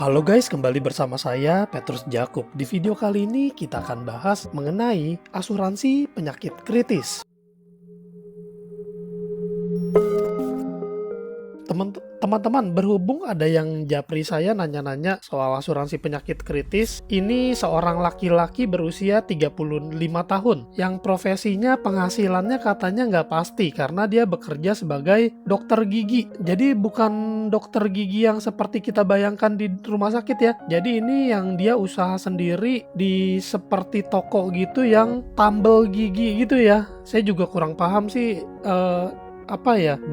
Halo guys, kembali bersama saya Petrus Jakub. Di video kali ini kita akan bahas mengenai asuransi penyakit kritis. Teman-teman, berhubung ada yang japri saya nanya-nanya soal asuransi penyakit kritis. Ini seorang laki-laki berusia 35 tahun yang profesinya penghasilannya katanya nggak pasti karena dia bekerja sebagai dokter gigi. Jadi bukan dokter gigi yang seperti kita bayangkan di rumah sakit ya. Jadi ini yang dia usaha sendiri di seperti toko gitu yang tambal gigi gitu ya. Saya juga kurang paham sih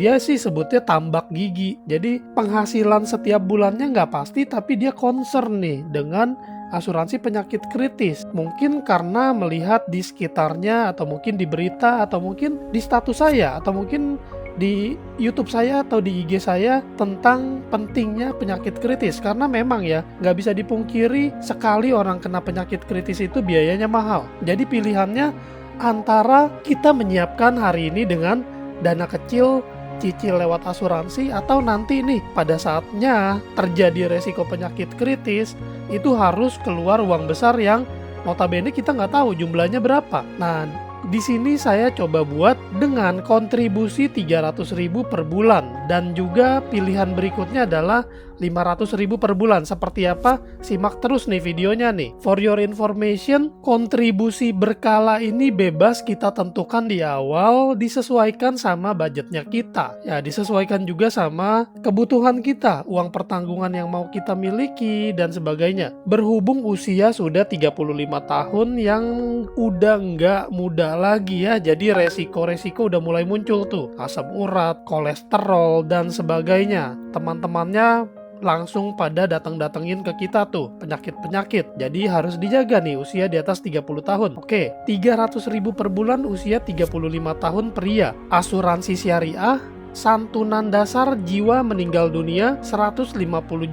dia sih sebutnya tambak gigi. Jadi penghasilan setiap bulannya nggak pasti, tapi dia concern nih dengan asuransi penyakit kritis. Mungkin karena melihat di sekitarnya, atau mungkin di berita, atau mungkin di status saya, atau mungkin di YouTube saya atau di IG saya tentang pentingnya penyakit kritis. Karena memang ya nggak bisa dipungkiri, sekali orang kena penyakit kritis itu biayanya mahal. Jadi pilihannya antara kita menyiapkan hari ini dengan dana kecil, cicil lewat asuransi, atau nanti nih pada saatnya terjadi resiko penyakit kritis itu harus keluar uang besar yang notabene kita nggak tahu jumlahnya berapa. Nah, di sini saya coba buat dengan kontribusi 300.000 per bulan, dan juga pilihan berikutnya adalah 500.000 per bulan. Seperti apa? Simak terus nih videonya nih. For your information, kontribusi berkala ini bebas kita tentukan di awal, disesuaikan sama budgetnya kita. Ya, disesuaikan juga sama kebutuhan kita, uang pertanggungan yang mau kita miliki, dan sebagainya. Berhubung usia sudah 35 tahun yang udah nggak muda lagi ya, jadi resiko-resiko udah mulai muncul tuh. Asam urat, kolesterol, dan sebagainya. Teman-temannya langsung pada datang-datengin ke kita tuh penyakit-penyakit. Jadi harus dijaga nih usia di atas 30 tahun. Oke, 300.000 per bulan usia 35 tahun pria. Asuransi syariah, santunan dasar jiwa meninggal dunia 150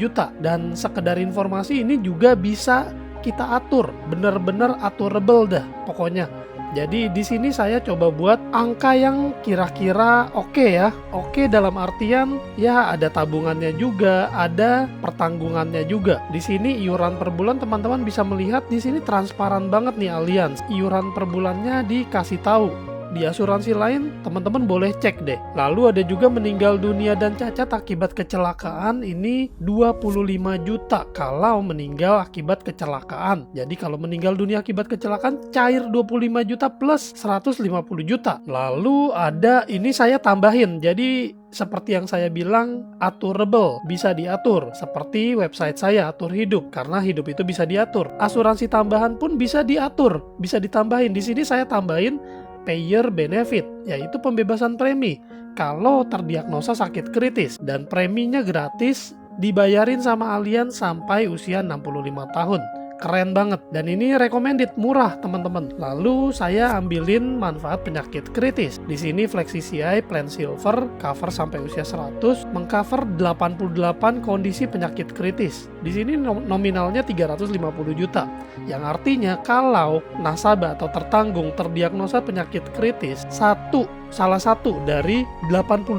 juta. Dan sekedar informasi, ini juga bisa kita atur, bener-bener aturable dah pokoknya. Jadi di sini saya coba buat angka yang kira-kira oke ya. Oke dalam artian ya ada tabungannya juga, ada pertanggungannya juga. Di sini iuran per bulan teman-teman bisa melihat di sini transparan banget nih Allianz. Iuran per bulannya dikasih tahu. Di asuransi lain teman-teman boleh cek deh. Lalu ada juga meninggal dunia dan cacat akibat kecelakaan, ini 25 juta kalau meninggal akibat kecelakaan. Jadi kalau meninggal dunia akibat kecelakaan cair 25 juta plus 150 juta. Lalu ada, ini saya tambahin, jadi seperti yang saya bilang, aturable, bisa diatur. Seperti website saya, Atur Hidup, karena hidup itu bisa diatur. Asuransi tambahan pun bisa diatur, bisa ditambahin. Di sini saya tambahin payer benefit, yaitu pembebasan premi kalau terdiagnosa sakit kritis, dan preminya gratis, dibayarin sama Allianz sampai usia 65 tahun. Keren banget, dan ini recommended, murah teman-teman. Lalu saya ambilin manfaat penyakit kritis. Di sini Flexi CI Plan Silver cover sampai usia 100, mengcover 88 kondisi penyakit kritis. Di sini nominalnya 350 juta. Yang artinya kalau nasabah atau tertanggung terdiagnosa penyakit kritis, salah satu dari 88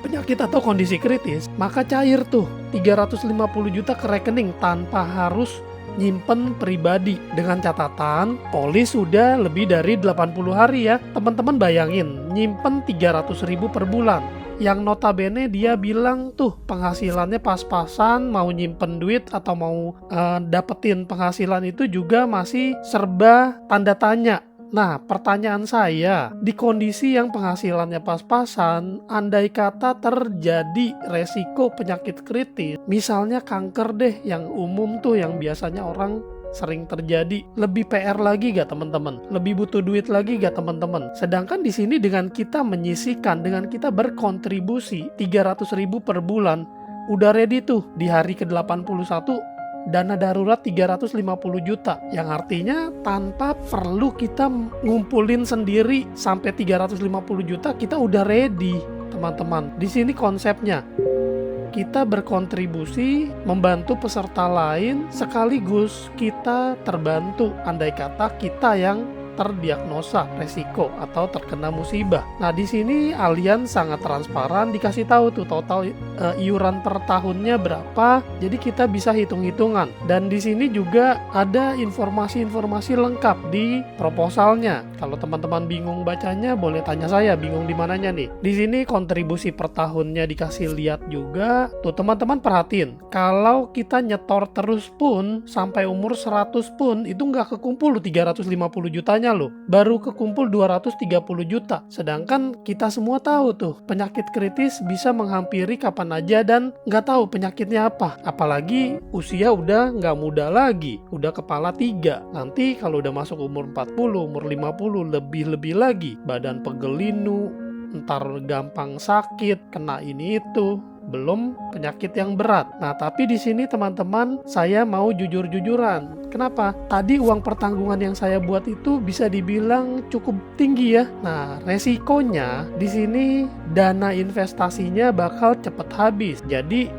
penyakit atau kondisi kritis, maka cair tuh 350 juta ke rekening tanpa harus nyimpen pribadi. Dengan catatan polis sudah lebih dari 80 hari ya. Teman-teman bayangin nyimpen 300.000 per bulan, yang notabene dia bilang tuh penghasilannya pas-pasan, mau nyimpen duit atau mau dapetin penghasilan itu juga masih serba tanda tanya. Nah, pertanyaan saya, di kondisi yang penghasilannya pas-pasan, andai kata terjadi resiko penyakit kritis, misalnya kanker deh, yang umum tuh, yang biasanya orang sering terjadi, lebih PR lagi gak teman-teman? Lebih butuh duit lagi gak teman-teman? Sedangkan di sini dengan kita menyisihkan, dengan kita berkontribusi 300.000 per bulan, udah ready tuh di hari ke-81 dana darurat 350 juta, yang artinya tanpa perlu kita ngumpulin sendiri sampai 350 juta, kita udah ready teman-teman. Di sini konsepnya kita berkontribusi membantu peserta lain sekaligus kita terbantu andai kata kita yang terdiagnosa resiko atau terkena musibah. Nah, di sini Allianz sangat transparan, dikasih tahu tuh total iuran per tahunnya berapa. Jadi kita bisa hitung-hitungan. Dan di sini juga ada informasi-informasi lengkap di proposalnya. Kalau teman-teman bingung bacanya, boleh tanya saya, bingung di mananya nih. Di sini kontribusi per tahunnya dikasih lihat juga. Tuh teman-teman perhatiin, kalau kita nyetor terus pun sampai umur 100 pun itu nggak kekumpul 350 jutanya loh. Baru kekumpul 230 juta. Sedangkan kita semua tahu tuh penyakit kritis bisa menghampiri kapan aja dan nggak tahu penyakitnya apa. Apalagi usia udah nggak muda lagi, udah kepala 3. Nanti kalau udah masuk umur 40, umur 50, lebih-lebih lagi. Badan pegelinu, ntar gampang sakit, kena ini itu. Belum penyakit yang berat. Nah, tapi di sini teman-teman, saya mau jujur-jujuran. Kenapa? Tadi uang pertanggungan yang saya buat itu bisa dibilang cukup tinggi ya. Nah, resikonya di sini dana investasinya bakal cepet habis. Jadi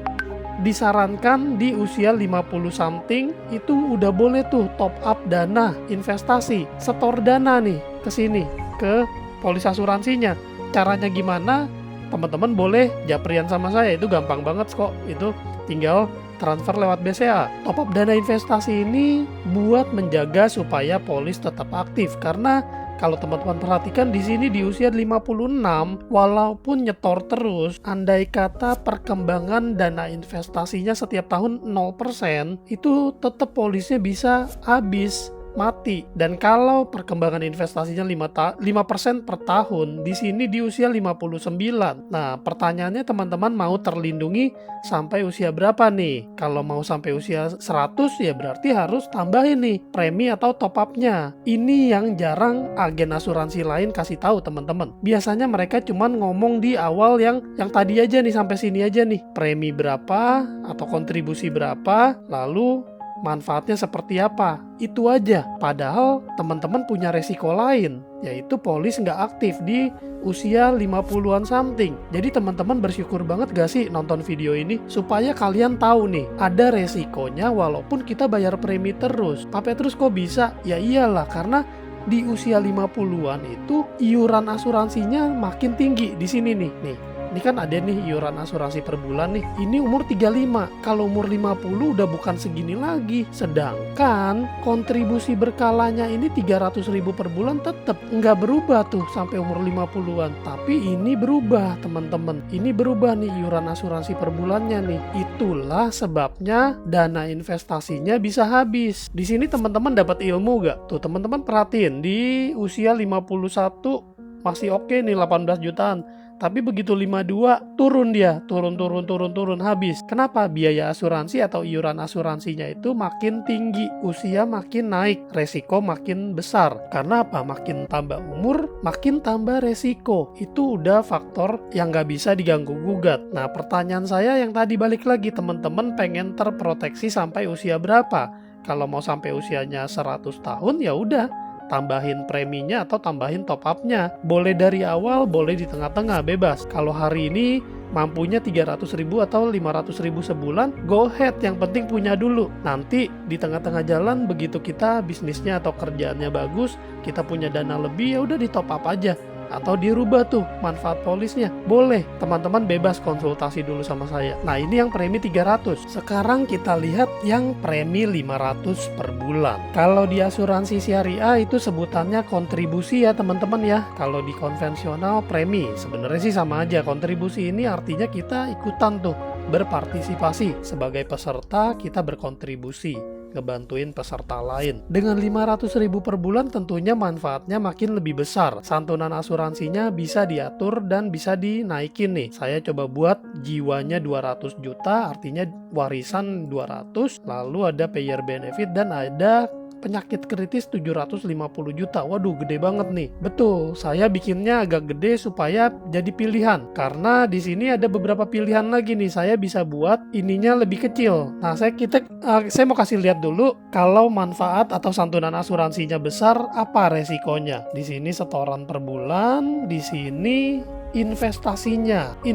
disarankan di usia 50 something itu udah boleh tuh top up dana investasi, setor dana nih ke sini, ke polis asuransinya. Caranya gimana? Teman-teman boleh japrian sama saya, itu gampang banget kok. Itu tinggal transfer lewat BCA. Top up dana investasi ini buat menjaga supaya polis tetap aktif, karena kalau teman-teman perhatikan di sini di usia 56 walaupun nyetor terus, andai kata perkembangan dana investasinya setiap tahun 0%, itu tetap polisnya bisa habis, mati. Dan kalau perkembangan investasinya 5% per tahun, di sini di usia 59. Nah, pertanyaannya teman-teman mau terlindungi sampai usia berapa nih? Kalau mau sampai usia 100 ya berarti harus tambahin nih premi atau top up-nya. Ini yang jarang agen asuransi lain kasih tahu teman-teman. Biasanya mereka cuman ngomong di awal yang tadi aja nih, sampai sini aja nih. Premi berapa atau kontribusi berapa, lalu manfaatnya seperti apa, itu aja. Padahal teman-teman punya resiko lain, yaitu polis nggak aktif di usia 50-an something. Jadi teman-teman bersyukur banget gak sih nonton video ini? Supaya kalian tahu nih, ada resikonya walaupun kita bayar premi terus. Pak Petrus kok bisa? Ya iyalah, karena di usia 50-an itu iuran asuransinya makin tinggi di sini nih. Ini kan ada nih iuran asuransi per bulan nih. Ini umur 35. Kalau umur 50 udah bukan segini lagi. Sedangkan kontribusi berkalanya ini 300.000 per bulan tetap nggak berubah tuh sampai umur 50-an. Tapi ini berubah teman-teman. Ini berubah nih iuran asuransi per bulannya nih. Itulah sebabnya dana investasinya bisa habis. Di sini teman-teman dapat ilmu gak? Tuh teman-teman perhatiin, di usia 51 masih oke nih 18 jutaan. Tapi begitu 52 turun dia, turun habis. Kenapa? Biaya asuransi atau iuran asuransinya itu makin tinggi, usia makin naik, resiko makin besar. Karena apa? Makin tambah umur, makin tambah resiko. Itu udah faktor yang gak bisa diganggu gugat. Nah, pertanyaan saya yang tadi balik lagi, teman-teman pengen terproteksi sampai usia berapa? Kalau mau sampai usianya 100 tahun ya udah, tambahin preminya atau tambahin top up-nya. Boleh dari awal, boleh di tengah-tengah, bebas. Kalau hari ini mampunya 300.000 atau 500.000 sebulan, go ahead, yang penting punya dulu. Nanti di tengah-tengah jalan begitu kita bisnisnya atau kerjaannya bagus, kita punya dana lebih, ya udah di top up aja. Atau dirubah tuh manfaat polisnya. Boleh, teman-teman bebas konsultasi dulu sama saya. Nah, ini yang premi 300. Sekarang kita lihat yang premi 500 per bulan. Kalau di asuransi syariah itu sebutannya kontribusi ya teman-teman ya. Kalau di konvensional premi, sebenarnya sih sama aja. Kontribusi ini artinya kita ikutan tuh, berpartisipasi. Sebagai peserta kita berkontribusi, ngebantuin peserta lain. Dengan 500.000 per bulan tentunya manfaatnya makin lebih besar. Santunan asuransinya bisa diatur dan bisa dinaikin nih. Saya coba buat jiwanya 200 juta, artinya warisan 200, lalu ada payer benefit dan ada penyakit kritis 750 juta. Waduh, gede banget nih. Betul, saya bikinnya agak gede supaya jadi pilihan. Karena di sini ada beberapa pilihan lagi nih. Saya bisa buat ininya lebih kecil. Nah, saya mau kasih lihat dulu kalau manfaat atau santunan asuransinya besar, apa resikonya. Di sini setoran per bulan, di sini investasinya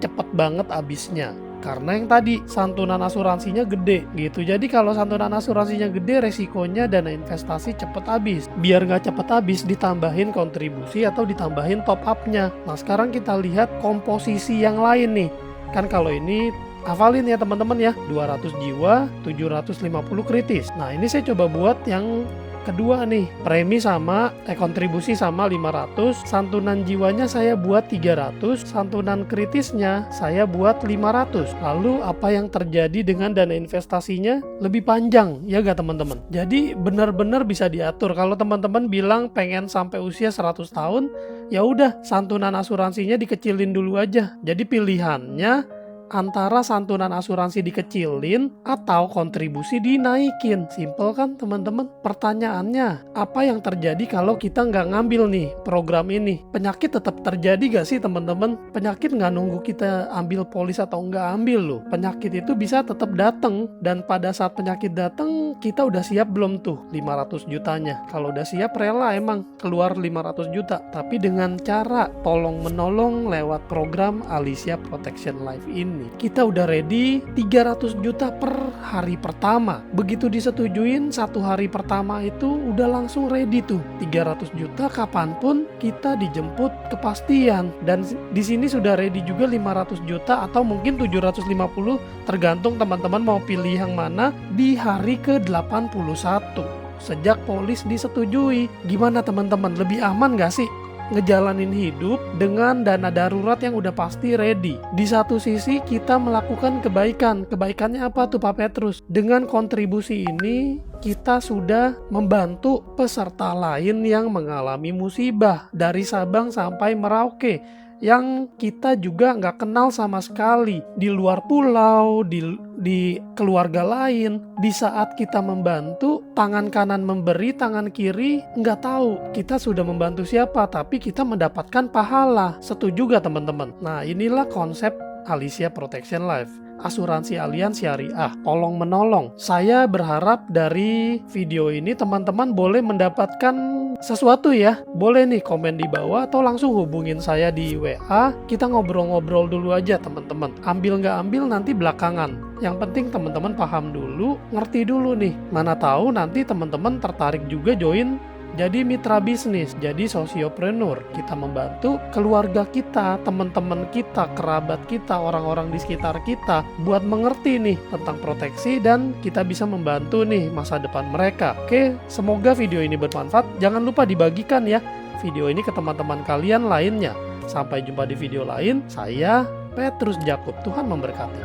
cepet banget habisnya. Karena yang tadi santunan asuransinya gede gitu. Jadi kalau santunan asuransinya gede, resikonya dana investasi cepet habis. Biar nggak cepet habis, ditambahin kontribusi atau ditambahin top up-nya. Nah sekarang kita lihat komposisi yang lain nih. Kan kalau ini hafalin ya teman-teman ya, 200 jiwa, 750 kritis. Nah ini saya coba buat yang kedua nih, premi sama kontribusi sama 500, santunan jiwanya saya buat 300, santunan kritisnya saya buat 500. Lalu apa yang terjadi dengan dana investasinya? Lebih panjang ya gak teman-teman? Jadi benar-benar bisa diatur. Kalau teman-teman bilang pengen sampai usia 100 tahun, ya udah santunan asuransinya dikecilin dulu aja. Jadi pilihannya antara santunan asuransi dikecilin atau kontribusi dinaikin. Simple kan teman-teman? Pertanyaannya, apa yang terjadi kalau kita nggak ngambil nih program ini? Penyakit tetap terjadi gak sih teman-teman? Penyakit nggak nunggu kita ambil polis atau nggak ambil loh. Penyakit itu bisa tetap datang, dan pada saat penyakit datang kita udah siap belum tuh 500 jutanya? Kalau udah siap rela emang keluar 500 juta. Tapi dengan cara tolong menolong lewat program Alicia Protection Life ini, kita udah ready 300 juta per hari pertama. Begitu disetujuin, 1 hari pertama itu udah langsung ready tuh 300 juta, kapanpun kita dijemput kepastian. Dan di sini sudah ready juga 500 juta atau mungkin 750, tergantung teman-teman mau pilih yang mana di hari ke-81 sejak polis disetujui. Gimana teman-teman, lebih aman gak sih ngejalanin hidup dengan dana darurat yang udah pasti ready? Di satu sisi kita melakukan kebaikan. Kebaikannya apa tuh Pak Petrus? Dengan kontribusi ini kita sudah membantu peserta lain yang mengalami musibah dari Sabang sampai Merauke, yang kita juga nggak kenal sama sekali, di luar pulau, di keluarga lain. Di saat kita membantu, tangan kanan memberi, tangan kiri nggak tahu kita sudah membantu siapa, tapi kita mendapatkan pahala. Setuju gak teman-teman? Nah inilah konsep Alicia Protection Life, asuransi Allianz Syariah, tolong menolong. Saya berharap dari video ini teman-teman boleh mendapatkan sesuatu ya. Boleh nih komen di bawah atau langsung hubungin saya di WA. Kita ngobrol-ngobrol dulu aja teman-teman. Ambil nggak ambil nanti belakangan. Yang penting teman-teman paham dulu, ngerti dulu nih. Mana tahu nanti teman-teman tertarik juga join jadi mitra bisnis, jadi sosiopreneur. Kita membantu keluarga kita, teman-teman kita, kerabat kita, orang-orang di sekitar kita buat mengerti nih tentang proteksi, dan kita bisa membantu nih masa depan mereka. Oke, semoga video ini bermanfaat. Jangan lupa dibagikan ya video ini ke teman-teman kalian lainnya. Sampai jumpa di video lain. Saya Petrus Jakub. Tuhan memberkati.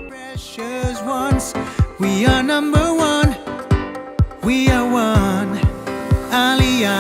Precious ones, we are number one. We are one. Aliyah.